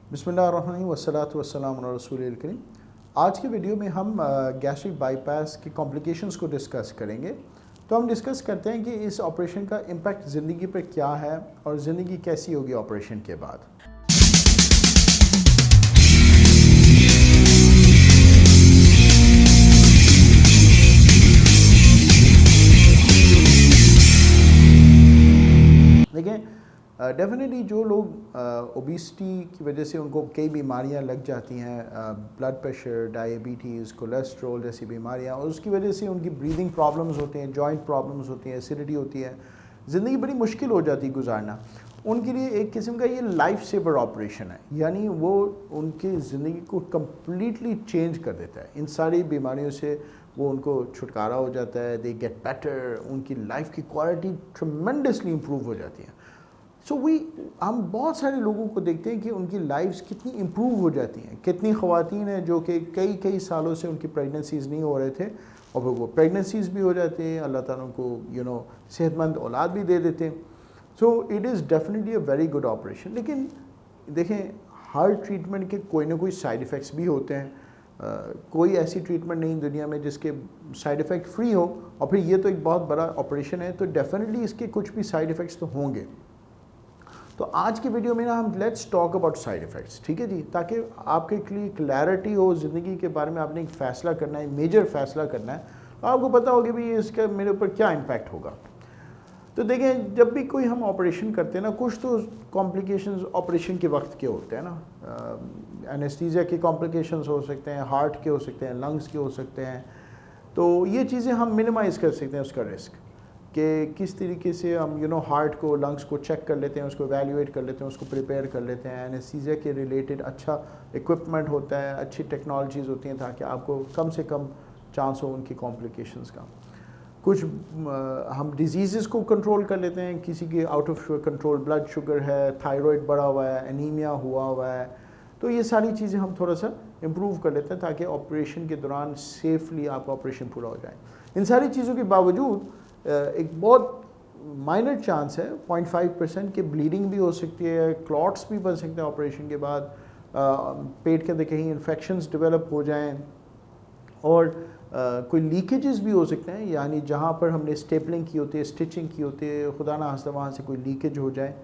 बिस्मिल्लाहिर्रहमानिर्रहीम वस्सलातु वस्सलामु अला रसूलिल करीम। आज की वीडियो में हम गैस्ट्रिक बाईपास की कॉम्प्लिकेशंस को डिस्कस करेंगे। तो हम डिस्कस करते हैं कि इस ऑपरेशन का इम्पैक्ट ज़िंदगी पर क्या है और ज़िंदगी कैसी होगी ऑपरेशन के बाद। देखें, डेफिनेटली जो लोग ओबिसिटी की वजह से उनको कई बीमारियां लग जाती हैं, ब्लड प्रेशर, डायबिटीज़, कोलेस्ट्रॉल जैसी बीमारियां, और उसकी वजह से उनकी ब्रीदिंग प्रॉब्लम्स होते हैं, जॉइंट प्रॉब्लम्स होती हैं, एसिडिटी होती है, ज़िंदगी बड़ी मुश्किल हो जाती है गुजारना। उनके लिए एक किस्म का ये लाइफ सेवर ऑपरेशन है, यानी वो उनकी ज़िंदगी को कम्प्लीटली चेंज कर देता है। इन सारी बीमारियों से वो उनको छुटकारा हो जाता है, दे गेट बेटर, उनकी लाइफ की क्वालिटी ट्रमेंडसली इम्प्रूव हो जाती है। हम बहुत सारे लोगों को देखते हैं कि उनकी लाइफ्स कितनी इम्प्रूव हो जाती हैं। कितनी ख़वातीन हैं जो कि कई कई सालों से उनकी प्रेगनेंसीज़ नहीं हो रहे थे और फिर वो प्रेगनेंसीज़ भी हो जाते हैं, अल्लाह ताला उनको सेहतमंद औलाद भी दे देते हैं। So it is definitely a very good operation. लेकिन देखें, हर ट्रीटमेंट के कोई ना कोई साइड इफ़ेक्ट्स भी होते हैं। कोई ऐसी ट्रीटमेंट नहीं दुनिया में जिसके साइड इफ़ेक्ट फ्री हो, और फिर ये तो एक बहुत बड़ा ऑपरेशन है, तो डेफिनेटली इसके कुछ भी साइड इफ़ेक्ट्स तो होंगे। तो आज की वीडियो में ना हम let's talk about side effects, ठीक है जी, ताकि आपके लिए क्लैरिटी हो ज़िंदगी के बारे में। आपने एक फ़ैसला करना है, मेजर फ़ैसला करना है, तो आपको पता होगा भी इसका मेरे ऊपर क्या इम्पैक्ट होगा। तो देखें, जब भी कोई हम ऑपरेशन करते हैं ना, कुछ तो कॉम्प्लिकेशंस ऑपरेशन के वक्त के होते हैं ना। एनेस्थीसिया के कॉम्प्लिकेशंस हो सकते हैं, हार्ट के हो सकते हैं, लंग्स के हो सकते हैं। तो ये चीज़ें हम मिनिमाइज़ कर सकते हैं उसका रिस्क, कि किस तरीके से हम हार्ट को, लंग्स को चेक कर लेते हैं, उसको एवेल्यूएट कर लेते हैं, उसको प्रिपेयर कर लेते हैं। एनेस्थीसिया के रिलेटेड अच्छा इक्विपमेंट होता है, अच्छी टेक्नोलॉजीज़ होती हैं, ताकि आपको कम से कम चांस हो उनकी कॉम्प्लिकेशंस का। कुछ हम डिजीज़ को कंट्रोल कर लेते हैं, किसी के out of control blood sugar है, थायराइड बढ़ा हुआ है, एनीमिया हुआ है, तो ये सारी चीज़ें हम थोड़ा सा इम्प्रूव कर लेते हैं ताकि ऑपरेशन के दौरान सेफली आपका ऑपरेशन पूरा हो जाए। इन सारी चीज़ों के बावजूद एक बहुत माइनर चांस है, 0.5% की ब्लीडिंग भी हो सकती है, क्लॉट्स भी बन सकते हैं ऑपरेशन के बाद, पेट के अंदर कहीं इन्फेक्शंस डेवलप हो जाएं, और कोई लीकेजेस भी हो सकते हैं, यानी जहाँ पर हमने स्टेपलिंग की होती है, स्टिचिंग की होती है, खुदा ना खास्ता वहाँ से कोई लीकेज हो जाए,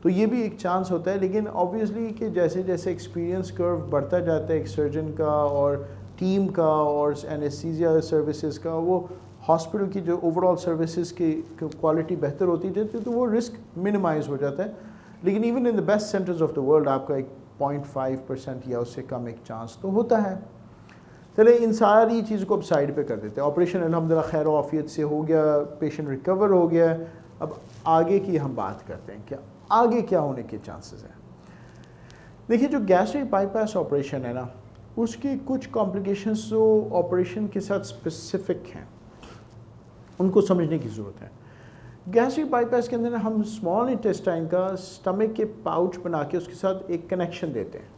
तो ये भी एक चांस होता है। लेकिन ऑब्वियसली कि जैसे जैसे एक्सपीरियंस कर्व बढ़ता जाता है एक सर्जन का और टीम का और एनेस्थीसिया सर्विसेज का, वो हॉस्पिटल की जो ओवरऑल सर्विसेज की क्वालिटी बेहतर होती जाती है, तो वो रिस्क मिनिमाइज़ हो जाता है। लेकिन even in the best centres of the world आपका एक 0.5% या उससे कम एक चांस तो होता है। चले, इन सारी चीज़ को अब साइड पे कर देते हैं। ऑपरेशन अल्हम्दुलिल्लाह खैर आफियत से हो गया, पेशेंट रिकवर हो गया। अब आगे की हम बात करते हैं, क्या आगे क्या होने के चांसेस हैं। देखिए, जो गैस्ट्रिक बाईपास ऑपरेशन है ना, उसकी कुछ कॉम्प्लिकेशंस जो ऑपरेशन के साथ स्पेसिफिक हैं, उनको समझने की ज़रूरत है। गैस्ट्रिक बाईपास के अंदर हम स्मॉल इंटेस्टाइन का स्टमक के पाउच बना के उसके साथ एक कनेक्शन देते हैं।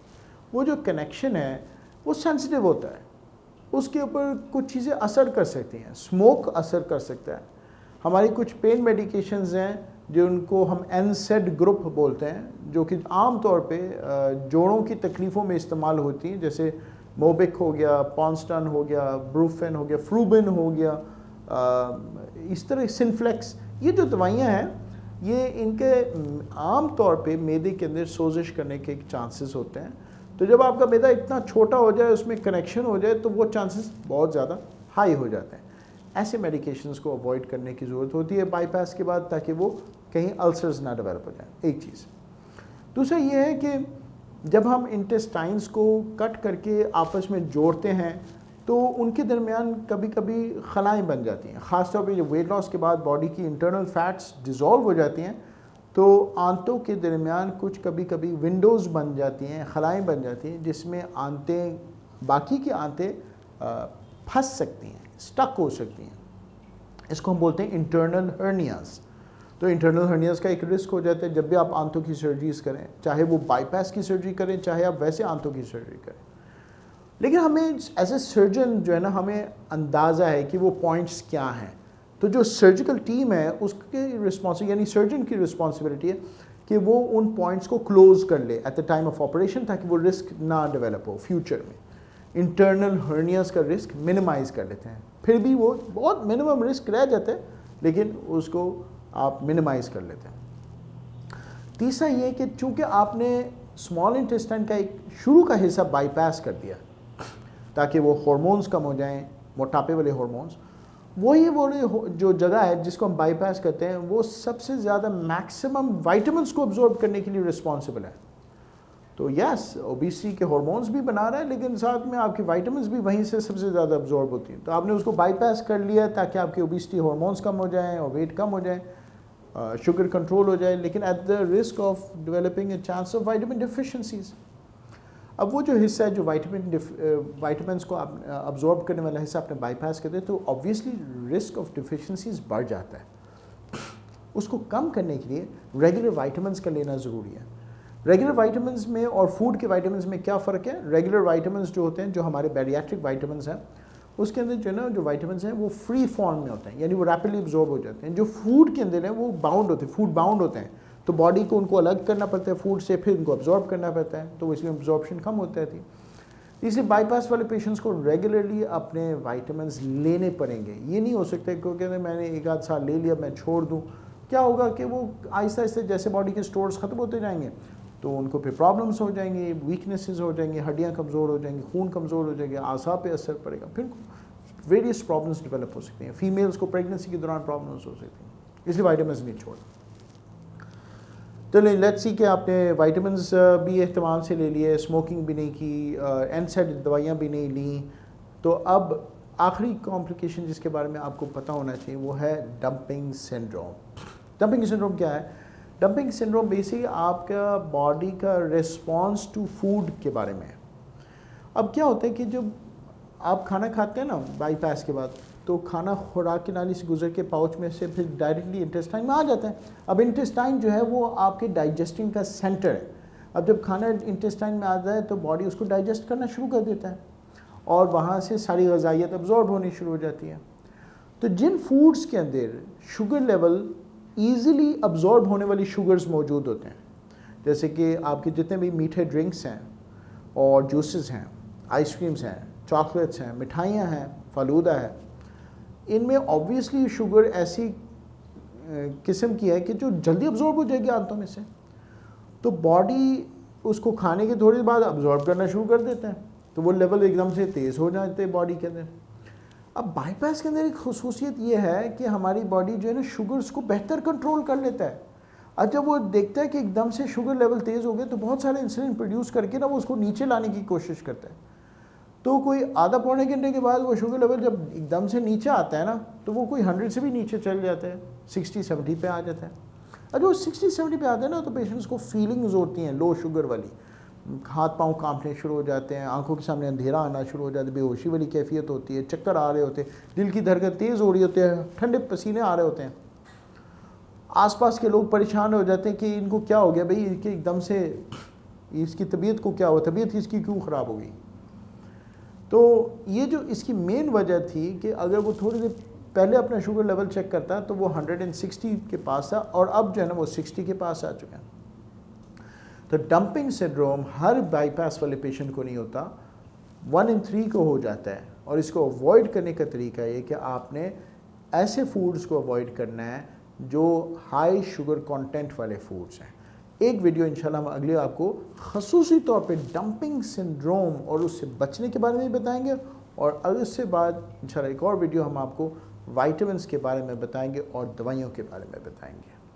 वो जो कनेक्शन है वो सेंसिटिव होता है, उसके ऊपर कुछ चीज़ें असर कर सकती हैं। स्मोक असर कर सकता है। हमारी कुछ पेन मेडिकेशंस हैं जो उनको हम NSAID ग्रुप बोलते हैं, जो कि आम तौर पे जोड़ों की तकलीफ़ों में इस्तेमाल होती हैं, जैसे मोबिक हो गया, पॉन्स्टन हो गया, ब्रूफेन हो गया, फ्रूबिन हो गया, इस तरह सिनफ्लेक्स। ये जो दवाइयाँ हैं, ये इनके आम तौर पे मैदे के अंदर सोजिश करने के चांसेस होते हैं। तो जब आपका मैदा इतना छोटा हो जाए, उसमें कनेक्शन हो जाए, तो वो चांसेस बहुत ज़्यादा हाई हो जाते हैं। ऐसे मेडिकेशंस को अवॉइड करने की ज़रूरत होती है बाईपास के बाद, ताकि वो कहीं अल्सर्स ना डेवलप हो जाए, एक चीज़। दूसरा ये है कि जब हम इंटेस्टाइन्स को कट करके आपस में जोड़ते हैं, तो उनके दरमियान कभी कभी खलाएँ बन जाती हैं। ख़ासतौर पे जब वेट लॉस के बाद बॉडी की इंटरनल फैट्स डिज़ोल्व हो जाती हैं, तो आंतों के दरमियान कुछ कभी कभी विंडोज़ बन जाती हैं, खलाएँ बन जाती हैं, जिसमें आंतें, बाकी की आंतें फंस सकती हैं, स्टक हो सकती हैं। इसको हम बोलते हैं इंटरनल हर्नियाज़। तो इंटरनल हर्नियाज़ का एक रिस्क हो जाता है जब भी आप आंतों की सर्जरीज़ करें, चाहे वो बाईपास की सर्जरी करें, चाहे आप वैसे आंतों की सर्जरी करें। लेकिन हमें एज ए सर्जन जो है ना, हमें अंदाज़ा है कि वो पॉइंट्स क्या हैं। तो जो सर्जिकल टीम है उसकी रिस्पॉन्सिबिलिटी, यानी सर्जन की रिस्पॉन्सिबिलिटी है कि वो उन पॉइंट्स को क्लोज कर ले at the time of operation, ताकि वो रिस्क ना डेवलप हो फ्यूचर में। इंटरनल हर्नियास का रिस्क मिनिमाइज कर लेते हैं, फिर भी वो बहुत मिनिमम रिस्क रह जाता है, लेकिन उसको आप मिनिमाइज कर लेते हैं। तीसरा ये कि चूँकि आपने स्मॉल इंटेस्टाइन का एक शुरू का हिस्सा बाईपास कर दिया ताकि वो हार्मोन्स कम हो जाएं, मोटापे वाले हार्मोन्स, वही वो जो जगह है जिसको हम बाईपास करते हैं वो सबसे ज़्यादा मैक्सिमम विटामिन्स को अब्जॉर्ब करने के लिए रिस्पॉन्सिबल है। तो यस, ओबेसिटी के हार्मोन्स भी बना रहा है, लेकिन साथ में आपकी विटामिन्स भी वहीं से सबसे ज़्यादा अब्जॉर्ब होती हैं। तो आपने उसको बाईपास कर लिया ताकि आपके ओबेसिटी हार्मोन्स कम हो जाएं और वेट कम हो जाए, शुगर कंट्रोल हो जाए, लेकिन at the risk of developing a chance of vitamin deficiencies. अब वो जो हिस्सा है जो विटामिन्स को आप अब्जॉर्ब करने वाला हिस्सा आपने बाईपास कर दिया, तो ऑब्वियसली रिस्क ऑफ डिफिशिएंसीज बढ़ जाता है। उसको कम करने के लिए रेगुलर विटामिन्स का लेना ज़रूरी है। रेगुलर विटामिन्स में और फूड के विटामिन्स में क्या फ़र्क है? रेगुलर विटामिन्स जो होते हैं, जो हमारे बैरियाट्रिक विटामिन्स हैं, उसके अंदर जो है ना, जो विटामिन्स हैं वो फ्री फॉर्म में होते हैं, यानी वो रैपिडली अब्जॉर्ब हो जाते हैं। जो फूड के अंदर है वो बाउंड होते हैं, फूड बाउंड होते हैं, तो बॉडी को उनको अलग करना पड़ता है फूड से, फिर उनको अब्जॉर्ब करना पड़ता है, तो इसलिए अब्जॉर्प्शन कम होता है। इसलिए बाईपास वाले पेशेंट्स को रेगुलरली अपने विटामिन्स लेने पड़ेंगे। ये नहीं हो सकता क्योंकि मैंने एक आध साल ले लिया मैं छोड़ दूँ, क्या होगा कि वो आहिस्ता आहिस्ता जैसे बॉडी के स्टोर्स ख़त्म होते जाएंगे तो उनको फिर प्रॉब्लम्स हो जाएंगी, वीकनेसेस हो जाएंगी, हड्डियाँ कमज़ोर हो जाएंगी, खून कमज़ोर हो जाएगा, आसाब पे असर पड़ेगा, फिर वेरियस प्रॉब्लम्स डेवलप हो सकती हैं। फीमेल्स को प्रेगनेंसी के दौरान प्रॉब्लम्स हो सकती हैं, इसलिए विटामिन्स नहीं छोड़। तो लेट्स सी कि आपने विटामिन्स भी एहतमाम से ले लिए, स्मोकिंग भी नहीं की, एनसाइड दवाइयाँ भी नहीं ली, तो अब आखिरी कॉम्प्लिकेशन जिसके बारे में आपको पता होना चाहिए वो है डंपिंग सिंड्रोम। डंपिंग सिंड्रोम क्या है? डंपिंग सिंड्रोम बेसिकली आपका बॉडी का रिस्पॉन्स टू फूड के बारे में है। अब क्या होता है कि जब आप खाना खाते हैं ना बाईपास के बाद, तो खाना खुराक की नाली से गुजर के पाउच में से फिर डायरेक्टली इंटेस्टाइन में आ जाता है। अब इंटेस्टाइन जो है वो आपके डाइजेस्टिंग का सेंटर है। अब जब खाना इंटेस्टाइन में आता है तो बॉडी उसको डाइजेस्ट करना शुरू कर देता है और वहाँ से सारी ग़िज़ाइयत अब्जॉर्ब होनी शुरू हो जाती है। तो जिन फूड्स के अंदर शुगर लेवल ईज़िली अब्जॉर्ब होने वाली शुगर्स मौजूद होते हैं, जैसे कि आपके जितने भी मीठे ड्रिंक्स हैं और जूसेस हैं, आइसक्रीम्स हैं, चॉकलेट्स हैं, मिठाइयाँ हैं, फ़ालूदा है, इनमें ऑब्वियसली शुगर ऐसी किस्म की है कि जो जल्दी अब्जॉर्ब हो जाएगी आंतों में से, तो बॉडी उसको खाने के थोड़ी देर बाद अब्जॉर्ब करना शुरू कर देता है, तो वो लेवल एकदम से तेज़ हो जाते हैं बॉडी के अंदर। अब बाईपास के अंदर एक खुसूसियत ये है कि हमारी बॉडी जो है ना शुगर्स को बेहतर कंट्रोल कर लेता है। अब जब वो देखता है कि एकदम से शुगर लेवल तेज़ हो गए तो बहुत सारे इंसुलिन प्रोड्यूस करके ना वो उसको नीचे लाने की कोशिश करता है। तो कोई आधा पौने घंटे के बाद वो शुगर लेवल जब एकदम से नीचे आता है ना, तो वो कोई 100 से भी नीचे चल जाता है, 60-70 पे आ जाता है। और जो 60-70 पे आता है ना, तो पेशेंट्स को फीलिंग्स होती हैं लो शुगर वाली, हाथ पांव कांपने शुरू हो जाते हैं, आंखों के सामने अंधेरा आना शुरू हो जाता है, बेहोशी वाली कैफियत होती है, चक्कर आ रहे होते हैं, दिल की धड़कन तेज़ हो रही होती है, ठंडे पसीने आ रहे होते हैं। आसपास के लोग परेशान हो जाते हैं कि इनको क्या हो गया भाई, इनके एकदम से इसकी तबीयत को क्या हुआ, तबीयत इसकी क्यों ख़राब हो गई। तो ये जो इसकी मेन वजह थी कि अगर वो थोड़ी देर पहले अपना शुगर लेवल चेक करता तो वो 160 के पास था और अब जो है ना वो 60 के पास आ चुका है। तो डंपिंग सिंड्रोम हर बाईपास वाले पेशेंट को नहीं होता, 1 in 3 को हो जाता है। और इसको अवॉइड करने का तरीका ये कि आपने ऐसे फूड्स को अवॉइड करना है जो हाई शुगर कंटेंट वाले फूड्स हैं। एक वीडियो इंशाल्लाह हम अगले आपको ख़ुसूसी तौर पे डंपिंग सिंड्रोम और उससे बचने के बारे में बताएंगे, और उससे बाद इंशाल्लाह एक और वीडियो हम आपको विटामिन्स के बारे में बताएंगे और दवाइयों के बारे में बताएंगे।